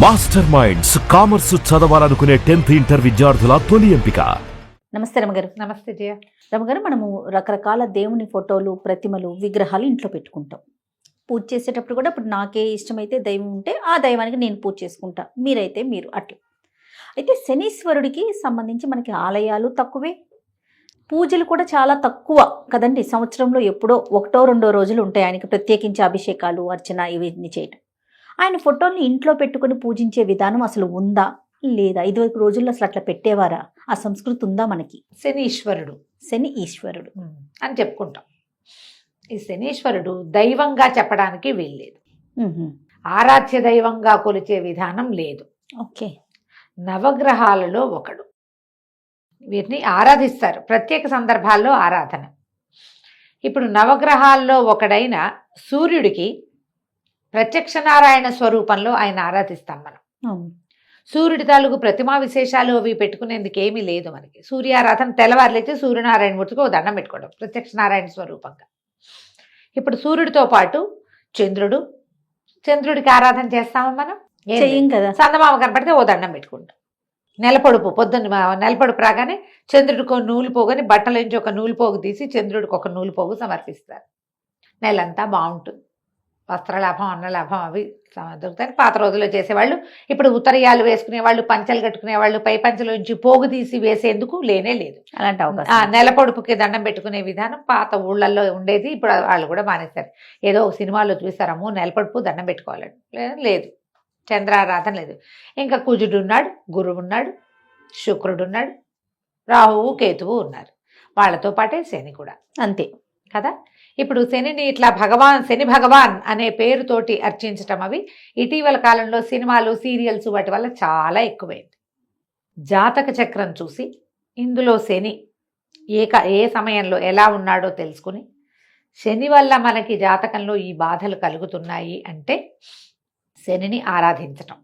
Master minds commerce చదవాలనుకునే 10th inter విద్యార్థుల తొలి ఎంపిక. నమస్తే రమగారు. నమస్తే జయ. రమగారు, మనము రకరకాల దేవుని ఫోటోలు, ప్రతిమలు, విగ్రహాలు ఇంట్లో పెట్టుకుంటాం. పూజ చేసేటప్పుడు కూడా ఇప్పుడు నాకే ఇష్టమైతే దైవం ఉంటే ఆ దైవానికి నేను పూజ చేసుకుంటా, మీరైతే మీరు అట్లా. అయితే శనీశ్వరుడికి సంబంధించి మనకి ఆలయాలు తక్కువే, పూజలు కూడా చాలా తక్కువ కదండి. సంవత్సరంలో ఎప్పుడో ఒకటో రెండో రోజులు ఉంటాయి ఆయనకి ప్రత్యేకించి అభిషేకాలు, అర్చన ఇవన్నీ చేయటం. ఆయన ఫోటోల్ని ఇంట్లో పెట్టుకుని పూజించే విధానం అసలు ఉందా లేదా? ఇదివరకు రోజుల్లో అసలు అట్లా పెట్టేవారా? ఆ సంస్కృతి ఉందా మనకి? శనీశ్వరుడు, శని ఈశ్వరుడు అని చెప్పుకుంటాం. ఈ శనీశ్వరుడు దైవంగా చెప్పడానికి వీల్లేదు, ఆరాధ్య దైవంగా కొలిచే విధానం లేదు. ఓకే. నవగ్రహాలలో ఒకడు, వీరిని ఆరాధిస్తారు ప్రత్యేక సందర్భాల్లో ఆరాధన. ఇప్పుడు నవగ్రహాల్లో ఒకడైన సూర్యుడికి ప్రత్యక్ష నారాయణ స్వరూపంలో ఆయన ఆరాధిస్తాం మనం. సూర్యుడి తాలూకు ప్రతిమా విశేషాలు అవి పెట్టుకునేందుకు ఏమీ లేదు మనకి. సూర్యారాధన తెల్లవారులైతే సూర్యనారాయణమూర్తికి ఓ దండం పెట్టుకోవడం ప్రత్యక్ష నారాయణ స్వరూపంగా. ఇప్పుడు సూర్యుడితో పాటు చంద్రుడికి ఆరాధన చేస్తామా మనం? చెయ్యం కదా. చందమామ కనపడితే ఓ దండం పెట్టుకుంటాం. నెలపొడుపు పొద్దున్న నెలపొడుపు రాగానే చంద్రుడికి ఒక నూలు పోగని బట్టలోంచి ఒక నూలు పోగు తీసి చంద్రుడికి ఒక నూలు పోగు సమర్పిస్తారు. నెలంతా బాగుంటుంది, వస్త్రలాభం, అన్నలాభం అవి దొరుకుతాయి. పాత రోజుల్లో చేసేవాళ్ళు. ఇప్పుడు ఉత్తరీయాలు వేసుకునేవాళ్ళు, పంచలు కట్టుకునేవాళ్ళు పై పంచలోంచి పోగు తీసి వేసేందుకు లేనే లేదు. అలాంటి అవకాశం. నెలపొడుపుకి దండం పెట్టుకునే విధానం పాత ఊళ్ళల్లో ఉండేది, ఇప్పుడు వాళ్ళు కూడా మానేస్తారు. ఏదో ఒక సినిమాలో చూస్తారమ్మో నెలపొడుపు దండం పెట్టుకోవాలని లేదు, చంద్రారాధన లేదు. ఇంకా కుజుడు ఉన్నాడు, గురువు ఉన్నాడు, శుక్రుడు ఉన్నాడు, రాహువు కేతువు ఉన్నారు. వాళ్ళతో పాటే శని కూడా అంతే కదా. ఇప్పుడు శనిని ఇట్లా శని భగవాన్ అనే పేరుతోటి అర్చించటం అవి ఇటీవల కాలంలో సినిమాలు, సీరియల్స్ వాటి వల్ల చాలా ఎక్కువైంది. జాతక చక్రం చూసి ఇందులో శని ఏ సమయంలో ఎలా ఉన్నాడో తెలుసుకుని శని వల్ల మనకి జాతకంలో ఈ బాధలు కలుగుతున్నాయి అంటే శనిని ఆరాధించటం.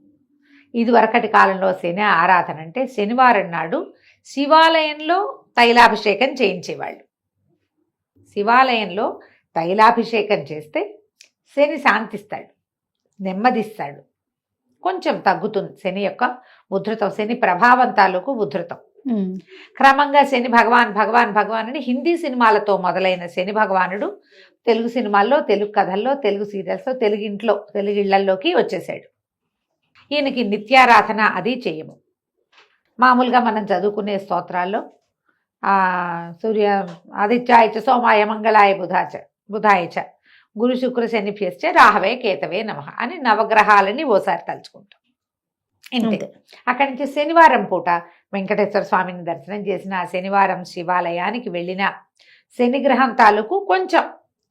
ఇదివరకటి కాలంలో శని ఆరాధన అంటే శనివారం నాడు శివాలయంలో తైలాభిషేకం చేయించేవాళ్ళు. శివాలయంలో తైలాభిషేకం చేస్తే శని శాంతిస్తాడు, నెమ్మదిస్తాడు, కొంచెం తగ్గుతుంది శని యొక్క ఉధృతం, శని ప్రభావం తాలూకు ఉధృతం. క్రమంగా శని భగవాన్ అని హిందీ సినిమాలతో మొదలైన శని భగవానుడు తెలుగు సినిమాల్లో, తెలుగు కథల్లో, తెలుగు సీరియల్స్లో, తెలుగు ఇళ్లల్లోకి వచ్చేసాడు. ఈయనకి నిత్యారాధన అది చేయము. మామూలుగా మనం చదువుకునే స్తోత్రాల్లో సూర్య ఆదిత్యాయ సోమాయ మంగళాయ బుధాయచ గురు శుక్ర శనిభ్యశ్చ రాహవే కేతవే నమః అని నవగ్రహాలని ఓసారి తలుచుకుంటాం. ఇంతే. అక్కడి నుంచి శనివారం పూట వెంకటేశ్వర స్వామిని దర్శనం చేసిన, శనివారం శివాలయానికి వెళ్ళిన శనిగ్రహం తాలూకు కొంచెం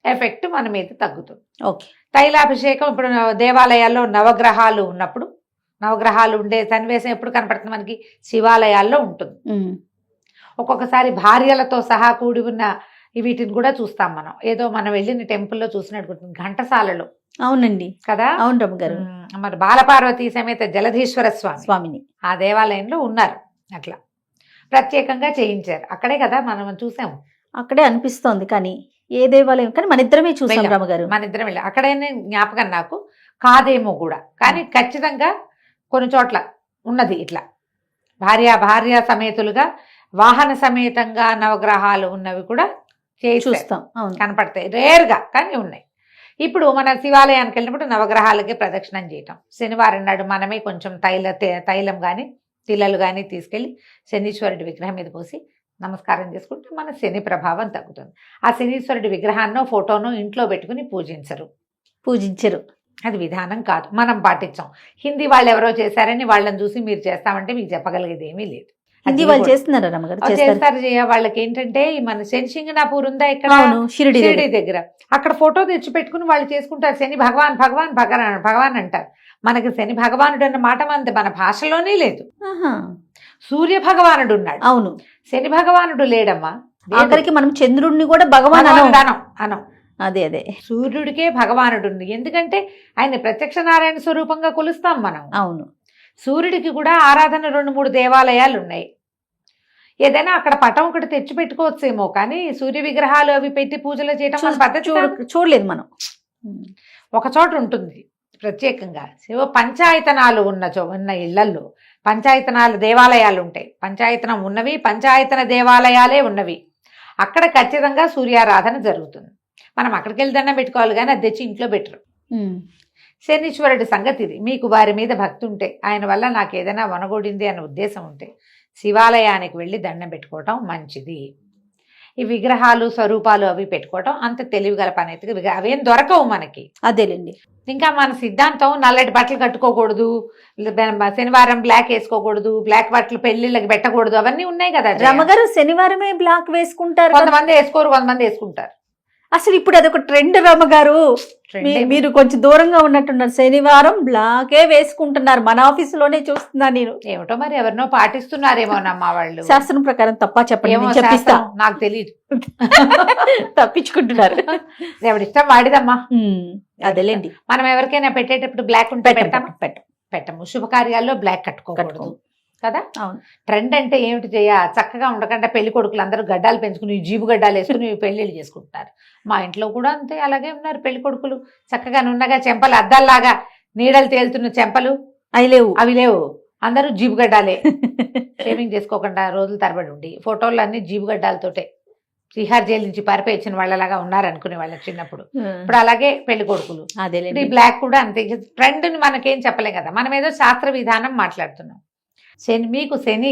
ఎఫెక్ట్ మన మీద తగ్గుతుంది. ఓకే. తైలాభిషేకం ఇప్పుడు దేవాలయాల్లో నవగ్రహాలు ఉన్నప్పుడు, నవగ్రహాలు ఉండే సన్నివేశం ఎప్పుడు కనపడుతుంది మనకి? శివాలయాల్లో ఉంటుంది. ఒక్కొక్కసారి భార్యలతో సహా కూడి ఉన్న వీటిని కూడా చూస్తాం మనం. ఏదో మనం వెళ్ళిన టెంపుల్లో చూసినట్టు ఘంటసాలలో. అవునండి కదా. అవును రమ్మగారు. మరి బాలపార్వతీ సమేత జలధీశ్వర స్వామిని ఆ దేవాలయంలో ఉన్నారు. అట్లా ప్రత్యేకంగా చేయించారు. అక్కడే కదా మనం చూసాము. అక్కడే అనిపిస్తోంది, కానీ ఏ దేవాలయం కానీ మన ఇద్దరమే చూసాం రమ్మగారు. మన ఇద్దరం వెళ్ళాం. అక్కడైనా జ్ఞాపకం నాకు కాదేమో కూడా, కానీ ఖచ్చితంగా కొన్ని చోట్ల ఉన్నది. ఇట్లా భార్య సమేతులుగా వాహన సమేతంగా నవగ్రహాలు ఉన్నవి కూడా చూస్తాం, కనపడతాయి. రేర్గా కానీ ఉన్నాయి. ఇప్పుడు మన శివాలయానికి వెళ్ళినప్పుడు నవగ్రహాలకి ప్రదక్షిణం చేయటం. శనివారం నాడు మనమే కొంచెం తైలం కానీ తిల్లలు కానీ తీసుకెళ్ళి శనీశ్వరుడి విగ్రహం మీద పోసి నమస్కారం చేసుకుంటే మన శని ప్రభావం తగ్గుతుంది. ఆ శనీశ్వరుడి విగ్రహాన్నో ఫోటోనో ఇంట్లో పెట్టుకుని పూజించరు. అది విధానం కాదు, మనం పాటించాం. హిందీ వాళ్ళు ఎవరో చేశారని వాళ్ళని చూసి మీరు చేస్తామంటే మీకు చెప్పగలిగేది ఏమీ లేదు. హిందీ వాళ్ళు చేస్తున్నారు రమ్మగారు. చేస్తారు. వాళ్ళకి ఏంటంటే మన శనిసింగనాపూర్ ఉందా ఇక్కడ షిరిడి దగ్గర, అక్కడ ఫోటో తెచ్చి పెట్టుకుని వాళ్ళు చేసుకుంటారు. శని భగవాన్ అంటారు. మనకి శని భగవానుడు అన్న మాట మన భాషలోనే లేదు. సూర్య భగవానుడు ఉన్నాడు. అవును, శని భగవానుడు లేడమ్మా. ఆఖరికి మనం చంద్రుడిని కూడా భగవాన్ అనం. అదే సూర్యుడికే భగవానుడు ఉంది. ఎందుకంటే ఆయన ప్రత్యక్ష నారాయణ స్వరూపంగా కొలుస్తాం మనం. అవును. సూర్యుడికి కూడా ఆరాధన 2-3 దేవాలయాలు ఉన్నాయి. ఏదైనా అక్కడ పటం ఒకటి తెచ్చి పెట్టుకోవచ్చేమో, కానీ సూర్య విగ్రహాలు అవి పెట్టి పూజలు చేయడం పద్ధతి చూడలేదు మనం. ఒక చోట ఉంటుంది ప్రత్యేకంగా శివ పంచాయతనాలు ఉన్న ఇళ్లల్లో పంచాయతనాలు దేవాలయాలు ఉంటాయి. పంచాయతనం ఉన్నవి, పంచాయతన దేవాలయాలే ఉన్నవి. అక్కడ ఖచ్చితంగా సూర్యారాధన జరుగుతుంది. మనం అక్కడికి వెళ్ళి దండం పెట్టుకోవాలి, కానీ అది తెచ్చి ఇంట్లో పెట్టరు. శనీశ్వరుడి సంగతి ఇది. మీకు వారి మీద భక్తి ఉంటే, ఆయన వల్ల నాకు ఏదైనా వనగొడింది అనే ఉద్దేశం ఉంటే శివాలయానికి వెళ్ళి దండం పెట్టుకోవటం మంచిది. ఈ విగ్రహాలు స్వరూపాలు అవి పెట్టుకోవటం అంత తెలివిగల పని అయితే అవేం దొరకవు మనకి. అదేలేండి. ఇంకా మన సిద్ధాంతం నల్లటి బట్టలు కట్టుకోకూడదు, శనివారం బ్లాక్ వేసుకోకూడదు, బ్లాక్ బట్టలు పెళ్లిళ్ళకి పెట్టకూడదు, అవన్నీ ఉన్నాయి కదా. రమగారు శనివారమే బ్లాక్ వేసుకుంటారు, కొంతమంది వేసుకోరు, కొంతమంది వేసుకుంటారు. అసలు ఇప్పుడు అదొక ట్రెండ్ రమగారు. మీరు కొంచెం దూరంగా ఉన్నట్టున్నారు, శనివారం బ్లాకే వేసుకుంటున్నారు. మన ఆఫీసులోనే చూస్తున్నా నేను. ఏమిటో మరి ఎవరినో పాటిస్తున్నారేమోనమ్మా వాళ్ళు. శాస్త్రం ప్రకారం తప్ప చెప్పండి, చెప్పిస్తా. నాకు తెలియదు. తప్పించుకుంటున్నారు. ఎవరిష్టం వాడిదమ్మా. అదేలేండి. మనం ఎవరికైనా పెట్టేటప్పుడు బ్లాక్ ఉంటే పెట్టము. శుభకార్యాల్లో బ్లాక్ కట్టుకోకూడదు కదా. అవును. ట్రెండ్ అంటే ఏమిటి చేయ, చక్కగా ఉండకుండా పెళ్లి కొడుకులు అందరూ గడ్డాలు పెంచుకుని జీబు గడ్డాలు వేసుకుని పెళ్లిళ్ళు చేసుకుంటున్నారు. మా ఇంట్లో కూడా అంతే, అలాగే ఉన్నారు పెళ్లి కొడుకులు. చక్కగా నున్నగా చెంపలు అద్దాల్లాగా నీడలు తేలుతున్న చెంపలు అవి లేవు. అందరూ జీబు గడ్డాలే. షేవింగ్ చేసుకోకుండా రోజులు తరబడి ఉండి ఫోటోలు అన్ని జీబు గడ్డాలతోటే తిహార్ జైలు నుంచి పారిపోయి వచ్చిన వాళ్ళలాగా ఉన్నారు అనుకునే వాళ్ళ చిన్నప్పుడు. ఇప్పుడు అలాగే పెళ్లి కొడుకులు. ఈ బ్లాక్ కూడా అంతే. ట్రెండ్ని మనకేం చెప్పలేం కదా, మనం ఏదో శాస్త్ర విధానం మాట్లాడుతున్నాం. మీకు శని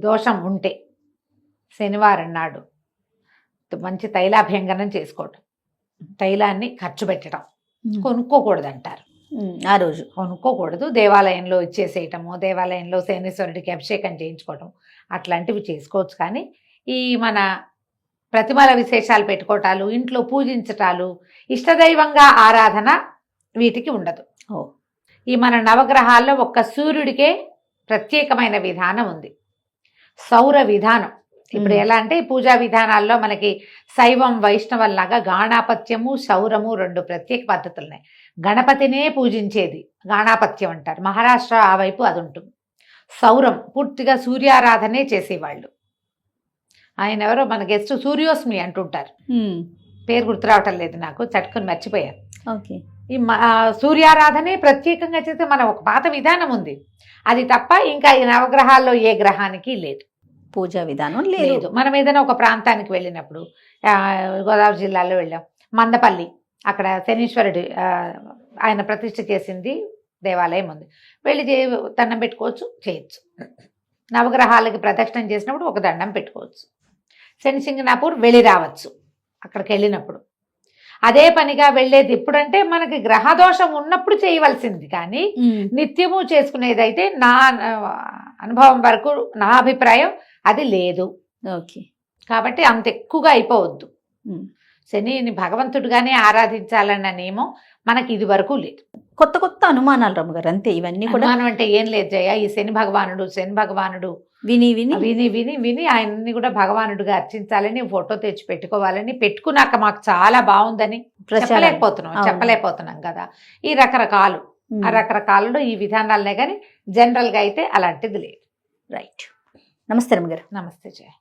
దోషం ఉంటే శనివారం నాడు మంచి తైలాభ్యంగనం చేసుకోవటం, తైలాన్ని ఖర్చు పెట్టడం, కొనుక్కోకూడదు అంటారు. ఆ రోజు కొనుక్కోకూడదు, దేవాలయంలో ఇచ్చేసేయటము, దేవాలయంలో శనీశ్వరుడికి అభిషేకం చేయించుకోవటం అట్లాంటివి చేసుకోవచ్చు. కానీ ఈ మన ప్రతిమల విశేషాలు పెట్టుకోవటాలు, ఇంట్లో పూజించటాలు, ఇష్టదైవంగా ఆరాధన వీటికి ఉండదు. ఈ మన నవగ్రహాల్లో ఒక్క సూర్యుడికే ప్రత్యేకమైన విధానం ఉంది, సౌర విధానం. ఇప్పుడు ఎలా అంటే పూజా విధానాల్లో మనకి శైవం వైష్ణవంలాగా గాణాపత్యము సౌరము రెండు ప్రత్యేక పద్ధతులు ఉన్నాయి. గణపతినే పూజించేది గాణాపత్యం అంటారు, మహారాష్ట్ర ఆ వైపు అది ఉంటుంది. సౌరం పూర్తిగా సూర్యారాధనే చేసేవాళ్ళు. ఆయన ఎవరో మన గెస్ట్ సూర్యోస్మి అంటుంటారు, పేరు గుర్తు రావటం లేదు నాకు, చట్టుకుని మర్చిపోయాను. ఓకే. ఈ సూర్యారాధనే ప్రత్యేకంగా చేస్తే మన ఒక పాత విధానం ఉంది, అది తప్ప ఇంకా ఈ నవగ్రహాల్లో ఏ గ్రహానికి లేదు పూజా విధానం లేదు. మనం ఏదైనా ఒక ప్రాంతానికి వెళ్ళినప్పుడు, గోదావరి జిల్లాలో వెళ్ళాం, మందపల్లి, అక్కడ శనీశ్వరుడు ఆయన ప్రతిష్ఠ చేసింది దేవాలయం ఉంది, వెళ్ళి దండం పెట్టుకోవచ్చు, చేయొచ్చు. నవగ్రహాలకి ప్రదక్షిణం చేసినప్పుడు ఒక దండం పెట్టుకోవచ్చు. శనిసింగనాపూర్ వెళ్ళి రావచ్చు అక్కడికి వెళ్ళినప్పుడు. అదే పనిగా వెళ్ళేది ఎప్పుడంటే మనకి గ్రహదోషం ఉన్నప్పుడు చేయవలసింది, కానీ నిత్యము చేసుకునేదైతే నా అనుభవం వరకు నా అభిప్రాయం అది లేదు. ఓకే. కాబట్టి అంత ఎక్కువగా అయిపోవద్దు. శనిని భగవంతుడిగానే ఆరాధించాలన్న నియమం మనకి ఇది వరకు లేదు. కొత్త కొత్త అనుమానాలు రమ్మగారు, అంతే. ఇవన్నీ కూడా అనుమానం అంటే ఏం లేదు జయ, ఈ శని భగవానుడు విని విని విని విని విని ఆయన్ని కూడా భగవానుడిగా అర్చించాలని ఫోటో తెచ్చి పెట్టుకోవాలని, పెట్టుకున్నాక మాకు చాలా బాగుందని చెప్పలేకపోతున్నాం కదా. ఈ రకరకాలలో ఈ విధానాలనే కానీ జనరల్గా అయితే అలాంటిది లేదు. రైట్. నమస్తే రమ్మగారు. నమస్తే జయ.